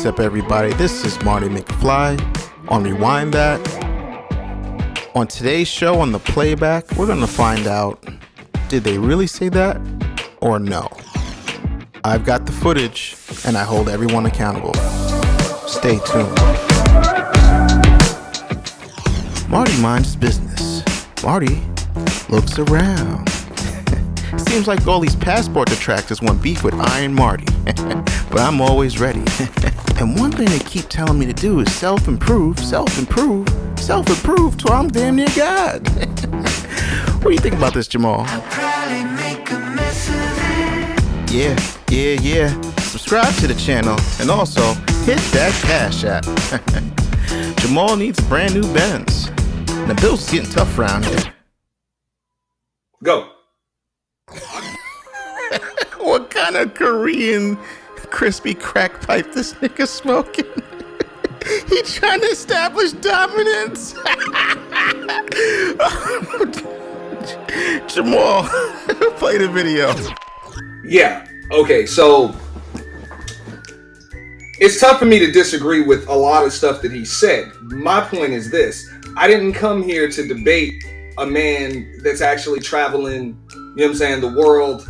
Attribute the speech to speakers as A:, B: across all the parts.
A: What's up, everybody? This is Marty McFly on Rewind That. On today's show on the playback, we're going to find out, did they really say that or no? I've got the footage and I hold everyone accountable. Stay tuned. Marty minds his business. Marty looks around. Seems like all these passport detractors want beef with Iron Marty, but I'm always ready. And one thing they keep telling me to do is self-improve till I'm damn near God. What do you think about this, Jamal? Yeah. Subscribe to the channel and also hit that cash app. Jamal needs a brand new Benz. The bills is getting tough around here.
B: Go.
A: What kind of Korean crispy crack pipe this nigga smoking? He trying to establish dominance. Jamal, play the video.
B: Yeah. Okay, so it's tough for me to disagree with a lot of stuff that he said. My point is this. I didn't come here to debate a man that's actually traveling, the world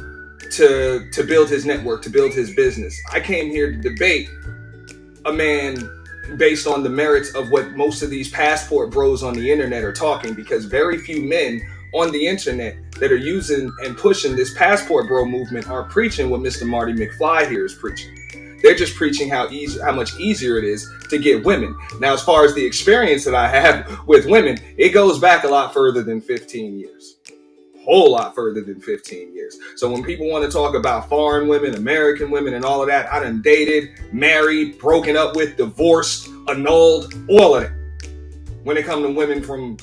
B: to build his network, to build his business. I came here to debate a man based on the merits of what most of these passport bros on the internet are talking, because very few men on the internet that are using and pushing this passport bro movement are preaching what Mr. Marty McFly here is preaching. They're just preaching how much easier it is to get women. Now, as far as the experience that I have with women, it goes back a lot further than 15 years. Whole lot further than 15 years. So when people want to talk about foreign women, American women, and all of that, I done dated, married, broken up with, divorced, annulled, all of it. When it comes to women from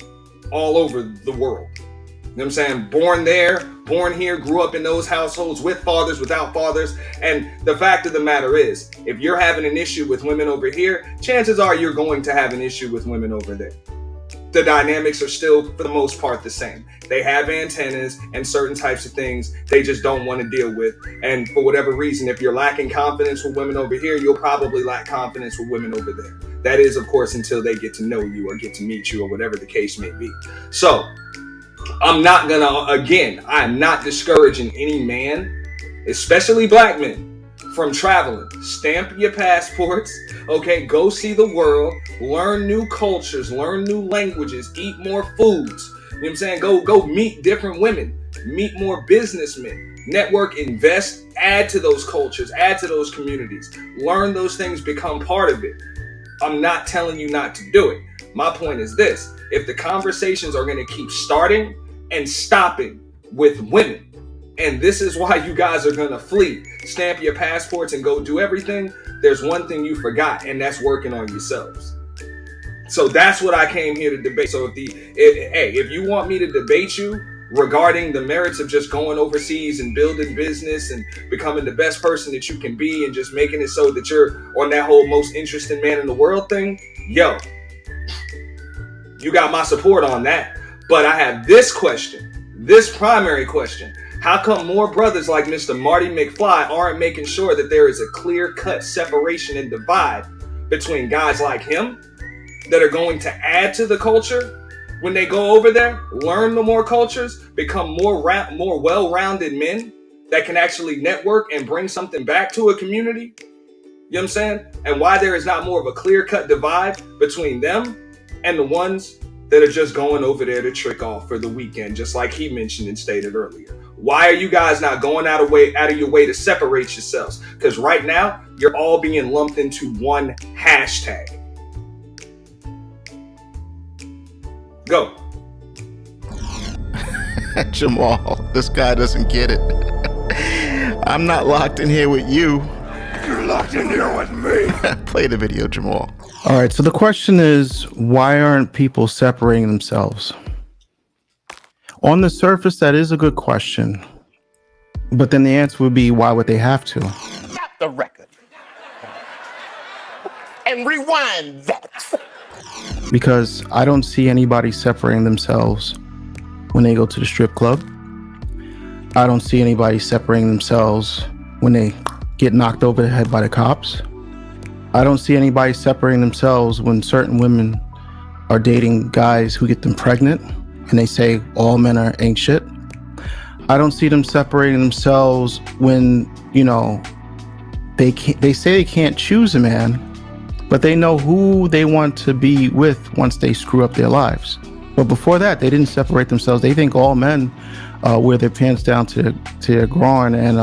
B: all over the world. You know what I'm saying? Born there, born here, grew up in those households with fathers, without fathers. And the fact of the matter is, if you're having an issue with women over here, chances are you're going to have an issue with women over there. The dynamics are still, for the most part, the same. They have antennas and certain types of things they just don't want to deal with. And for whatever reason, if you're lacking confidence with women over here, you'll probably lack confidence with women over there. That is, of course, until they get to know you or get to meet you or whatever the case may be. So I'm not discouraging any man, especially black men, from traveling. Stamp your passports, okay? Go see the world, learn new cultures, learn new languages, eat more foods. You know what I'm saying? Go meet different women, meet more businessmen, network, invest, add to those cultures, add to those communities, learn those things, become part of it. I'm not telling you not to do it. My point is this: if the conversations are going to keep starting and stopping with women, and this is why you guys are going to flee, stamp your passports and go do everything, there's one thing you forgot, and that's working on yourselves. So that's what I came here to debate. So if you want me to debate you regarding the merits of just going overseas and building business and becoming the best person that you can be and just making it so that you're on that whole most interesting man in the world thing, yo, you got my support on that. But I have this question, this primary question. How come more brothers like Mr. Marty McFly aren't making sure that there is a clear-cut separation and divide between guys like him that are going to add to the culture when they go over there, learn the more cultures, become more well-rounded men that can actually network and bring something back to a community? You know what I'm saying? And why there is not more of a clear-cut divide between them and the ones that are just going over there to trick off for the weekend, just like he mentioned and stated earlier. Why are you guys not going out of your way to separate yourselves? Because right now, you're all being lumped into one hashtag. Go.
A: Jamal, this guy doesn't get it. I'm not locked in here with you.
C: You're locked in here with me.
A: Play the video, Jamal. All right, so the question is, why aren't people separating themselves? On the surface, that is a good question. But then the answer would be, why would they have to?
C: Stop the record. And rewind that.
A: Because I don't see anybody separating themselves when they go to the strip club. I don't see anybody separating themselves when they get knocked over the head by the cops. I don't see anybody separating themselves when certain women are dating guys who get them pregnant and they say all men ain't shit. I don't see them separating themselves when, you know, they say they can't choose a man, but they know who they want to be with once they screw up their lives. But before that, they didn't separate themselves. They think all men wear their pants down to their groin and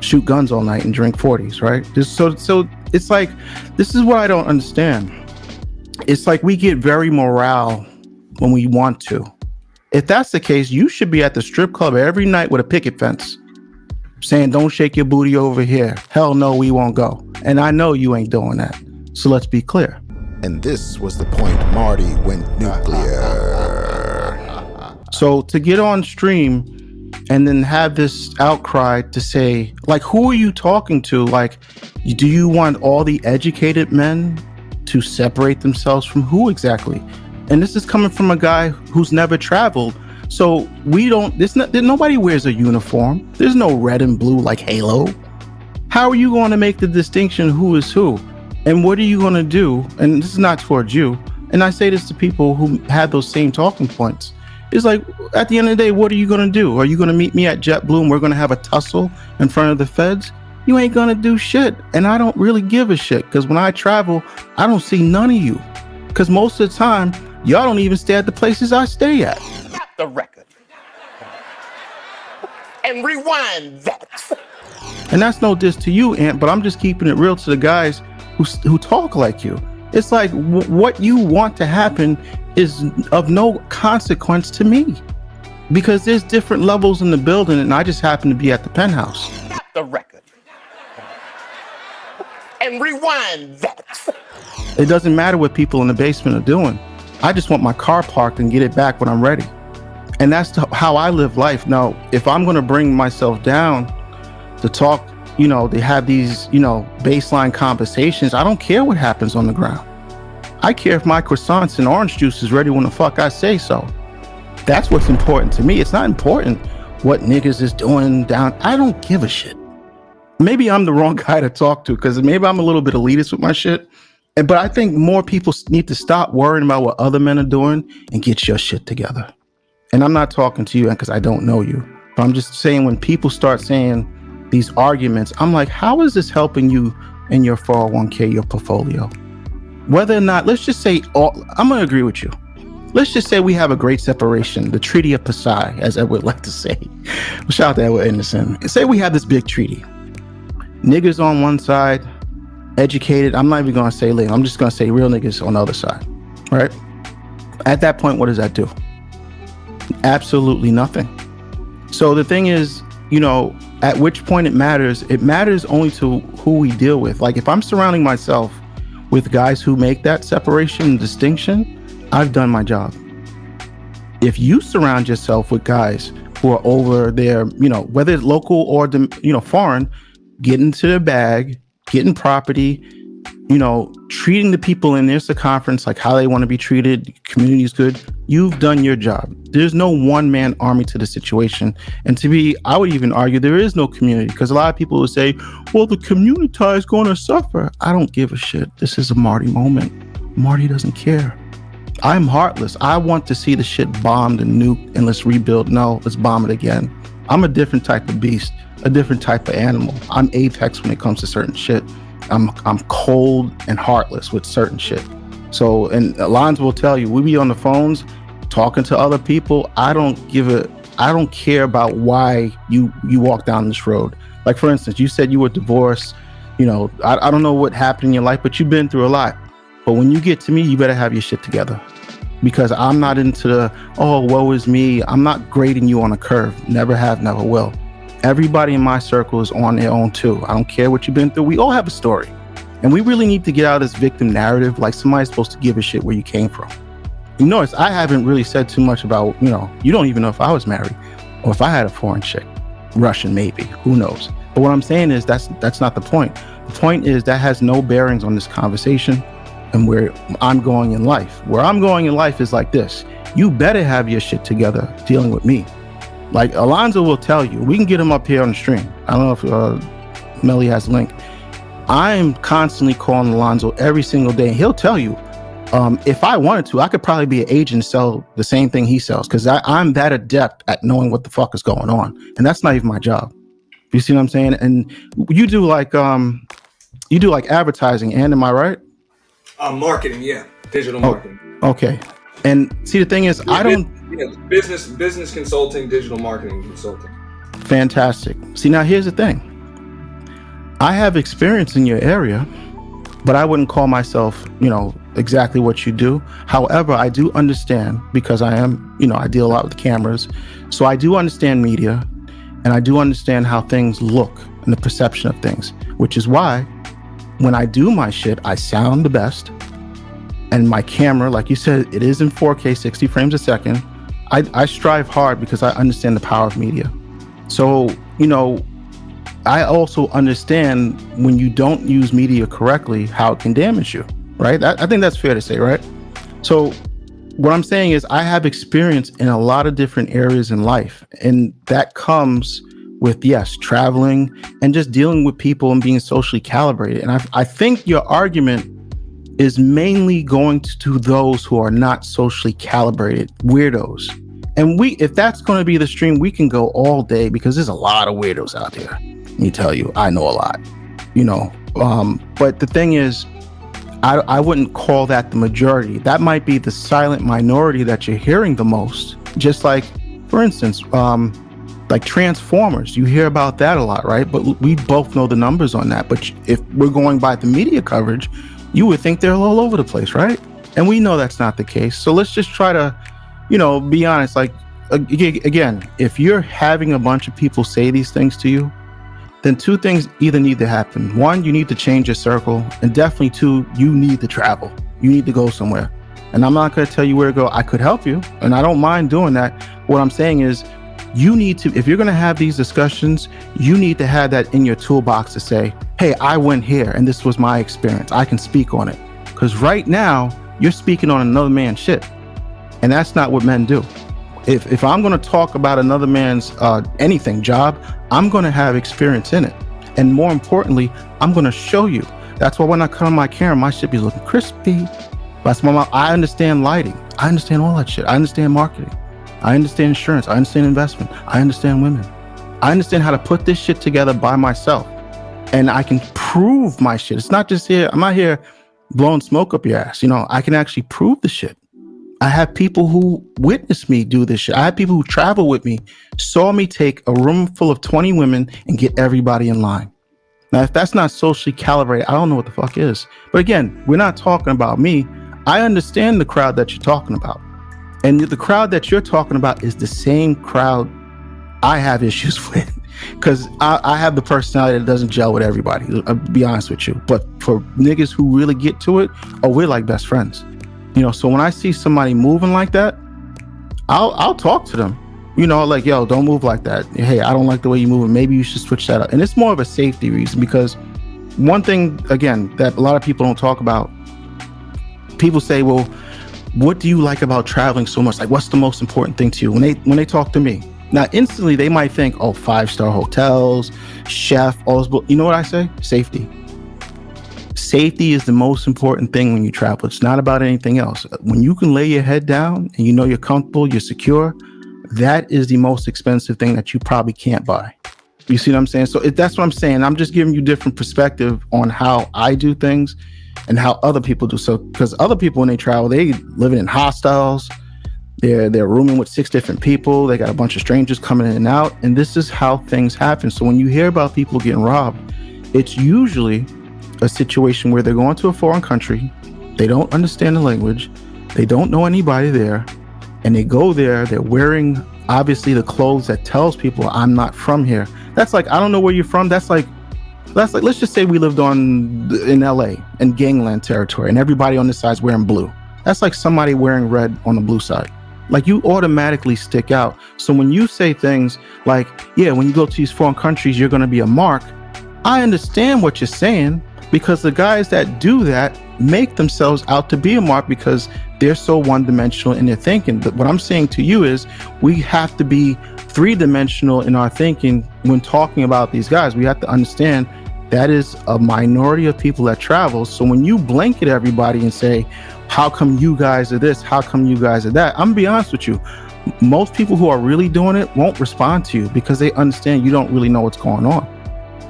A: shoot guns all night and drink 40s, right? So it's like, this is what I don't understand. It's like we get very morale when we want to. If that's the case, you should be at the strip club every night with a picket fence saying, don't shake your booty over here. Hell no, we won't go. And I know you ain't doing that. So let's be clear.
D: And this was the point Marty went nuclear.
A: So to get on stream and then have this outcry to say, like, who are you talking to? Like, do you want all the educated men to separate themselves from who exactly? And this is coming from a guy who's never traveled. So nobody wears a uniform. There's no red and blue like Halo. How are you going to make the distinction who is who? And what are you going to do? And this is not towards you. And I say this to people who had those same talking points. It's like, at the end of the day, what are you going to do? Are you going to meet me at JetBlue and we're going to have a tussle in front of the feds? You ain't going to do shit. And I don't really give a shit, because when I travel, I don't see none of you. Because most of the time, y'all don't even stay at the places I stay at.
C: Stop the record. And rewind that.
A: And that's no diss to you, Ant, but I'm just keeping it real to the guys who talk like you. It's like, what you want to happen is of no consequence to me, because there's different levels in the building and I just happen to be at the penthouse.
C: Stop the record. And rewind that.
A: It doesn't matter what people in the basement are doing. I just want my car parked and get it back when I'm ready. And that's how I live life. Now, if I'm going to bring myself down to talk, you know, they have these, you know, baseline conversations, I don't care what happens on the ground. I care if my croissants and orange juice is ready when the fuck I say so. That's what's important to me. It's not important what niggas is doing down. I don't give a shit. Maybe I'm the wrong guy to talk to, because maybe I'm a little bit elitist with my shit. But I think more people need to stop worrying about what other men are doing and get your shit together. And I'm not talking to you because I don't know you, but I'm just saying, when people start saying these arguments, I'm like, how is this helping you in your 401k, your portfolio? Whether or not, let's just say, I'm going to agree with you. Let's just say we have a great separation, the Treaty of Pasai, as I would like to say. Shout out to Edward Anderson. Say we have this big treaty. Niggas on one side, educated. I'm not even going to say lit. I'm just going to say real niggas on the other side. Right? At that point, what does that do? Absolutely nothing. So the thing is, you know, at which point it matters only to who we deal with. Like, if I'm surrounding myself with guys who make that separation and distinction, I've done my job. If you surround yourself with guys who are over there, you know, whether it's local or, you know, foreign, getting to their bag, getting property, you know, treating the people in their circumference like how they want to be treated, community is good, you've done your job. There's no one-man army to the situation. And I would even argue there is no community, because a lot of people will say, well, the community is going to suffer. I don't give a shit. This is a Marty moment. Marty doesn't care. I'm heartless. I want to see the shit bombed and nuked and let's rebuild. No, let's bomb it again. I'm a different type of beast, a different type of animal. I'm apex when it comes to certain shit. I'm cold and heartless with certain shit. So, and Alonzo will tell you, we be on the phones talking to other people. I don't care about why you walk down this road. Like, for instance, you said you were divorced. You know, I don't know what happened in your life, but you've been through a lot. But when you get to me, you better have your shit together, because I'm not into the, oh, woe is me. I'm not grading you on a curve. Never have, never will. Everybody in my circle is on their own too. I don't care what you've been through. We all have a story. And we really need to get out of this victim narrative, like somebody's supposed to give a shit where you came from. You notice I haven't really said too much about, you know, you don't even know if I was married or if I had a foreign chick. Russian maybe, who knows? But what I'm saying is that's not the point. The point is that has no bearings on this conversation and where I'm going in life. Where I'm going in life is like this. You better have your shit together dealing with me. Like Alonzo will tell you, we can get him up here on the stream. I don't know if Melly has a link. I'm constantly calling Alonzo every single day, and he'll tell you, if I wanted to, I could probably be an agent and sell the same thing he sells, because I'm that adept at knowing what the fuck is going on, and that's not even my job. You see what I'm saying? And you do like advertising, and am I right?
B: Marketing, yeah, digital marketing.
A: Okay. And see, the thing is, I don't.
B: Yeah, business consulting, digital marketing consulting.
A: Fantastic. See, now here's the thing. I have experience in your area, but I wouldn't call myself, exactly what you do. However, I do understand, because I am, I deal a lot with cameras. So I do understand media, and I do understand how things look and the perception of things, which is why when I do my shit, I sound the best. And my camera, like you said, it is in 4K, 60 frames a second. I strive hard because I understand the power of media. So, I also understand when you don't use media correctly, how it can damage you, right? I think that's fair to say, right? So what I'm saying is I have experience in a lot of different areas in life, and that comes with, yes, traveling and just dealing with people and being socially calibrated. And I think your argument is mainly going to those who are not socially calibrated, weirdos. And if that's going to be the stream, we can go all day, because there's a lot of weirdos out there. Let me tell you, I know a lot, but the thing is, I wouldn't call that the majority. That might be the silent minority that you're hearing the most. Just like, for instance, like Transformers, you hear about that a lot, right? But we both know the numbers on that. But if we're going by the media coverage, you would think they're all over the place, right? And we know that's not the case. So let's just try to, be honest. Like, again, if you're having a bunch of people say these things to you, then two things either need to happen. One, you need to change your circle, and definitely two, you need to travel. You need to go somewhere. And I'm not going to tell you where to go. I could help you, and I don't mind doing that. What I'm saying is, you need to, if you're going to have these discussions, you need to have that in your toolbox to say, hey, I went here and this was my experience. I can speak on it. Because right now, you're speaking on another man's shit. And that's not what men do. If I'm going to talk about another man's anything, job, I'm going to have experience in it. And more importantly, I'm going to show you. That's why when I cut on my camera, my shit be looking crispy. That's why I understand lighting. I understand all that shit. I understand marketing. I understand insurance. I understand investment. I understand women. I understand how to put this shit together by myself. And I can prove my shit. It's not just here. I'm not here blowing smoke up your ass. I can actually prove the shit. I have people who witnessed me do this shit. I have people who travel with me, saw me take a room full of 20 women and get everybody in line. Now, if that's not socially calibrated, I don't know what the fuck is. But again, we're not talking about me. I understand the crowd that you're talking about. And the crowd that you're talking about is the same crowd I have issues with. Because I have the personality that doesn't gel with everybody. I'll be honest with you. But for niggas who really get to it, we're like best friends. So when I see somebody moving like that, I'll talk to them. Like, yo, don't move like that. Hey, I don't like the way you move. Maybe you should switch that up. And it's more of a safety reason, because one thing, again, that a lot of people don't talk about, people say, well, what do you like about traveling so much? Like, what's the most important thing to you? When they talk to me, now instantly they might think, 5-star hotels, chef, all this. You know what I say? Safety. Safety is the most important thing when you travel. It's not about anything else. When you can lay your head down and you're comfortable, you're secure, that is the most expensive thing that you probably can't buy. You see what I'm saying? So that's what I'm saying. I'm just giving you different perspective on how I do things and how other people do. So, because other people, when they travel, they living in hostels, they're rooming with 6 different people. They got a bunch of strangers coming in and out. And this is how things happen. So when you hear about people getting robbed, it's usually a situation where they're going to a foreign country. They don't understand the language. They don't know anybody there. And they go there, they're wearing obviously the clothes that tells people I'm not from here. That's like, I don't know where you're from. That's like, let's just say we lived in LA in gangland territory and everybody on this side's wearing blue. That's like somebody wearing red on the blue side. Like, you automatically stick out. So when you say things like, yeah, when you go to these foreign countries, you're going to be a mark. I understand what you're saying, because the guys that do that make themselves out to be a mark because they're so one-dimensional in their thinking. But what I'm saying to you is we have to be 3-dimensional in our thinking when talking about these guys. We have to understand That is a minority of people that travel. So when you blanket everybody and say, how come you guys are this? How come you guys are that? I'm gonna be honest with you. Most people who are really doing it won't respond to you because they understand you don't really know what's going on.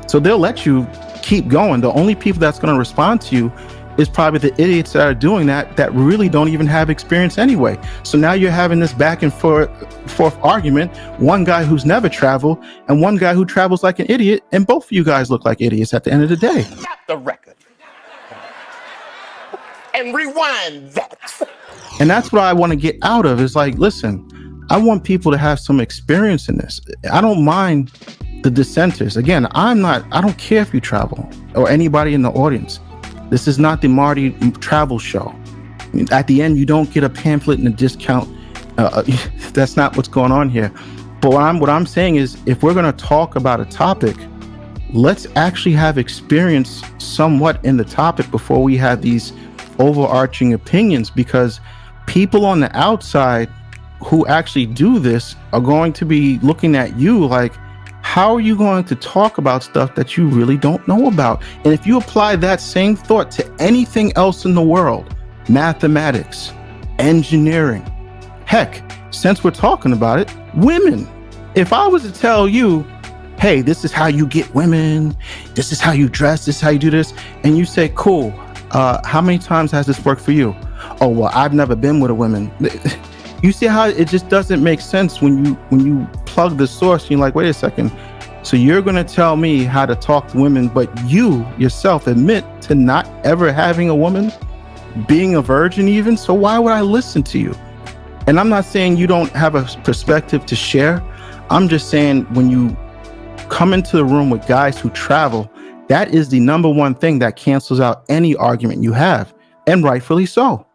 A: So they'll let you keep going. The only people that's going to respond to you is probably the idiots that are doing that really don't even have experience anyway. So now you're having this back and forth argument, one guy who's never traveled and one guy who travels like an idiot, and both of you guys look like idiots at the end of the day.
C: Stop the record. And rewind that.
A: And that's what I want to get out of, is like, listen, I want people to have some experience in this. I don't mind the dissenters. Again, I don't care if you travel or anybody in the audience. This is not the Marty travel show. At the end, you don't get a pamphlet and a discount. That's not what's going on here. But what I'm saying is, if we're going to talk about a topic, let's actually have experience somewhat in the topic before we have these overarching opinions, because people on the outside who actually do this are going to be looking at you like, how are you going to talk about stuff that you really don't know about? And if you apply that same thought to anything else in the world, mathematics, engineering, heck, since we're talking about it, women. If I was to tell you, hey, this is how you get women, this is how you dress, this is how you do this, and you say, cool, how many times has this worked for you? Oh, well, I've never been with a woman. You see how it just doesn't make sense when you plug the source and you're like, wait a second. So you're going to tell me how to talk to women, but you yourself admit to not ever having a woman, being a virgin even. So why would I listen to you? And I'm not saying you don't have a perspective to share. I'm just saying when you come into the room with guys who travel, that is the number one thing that cancels out any argument you have, and rightfully so.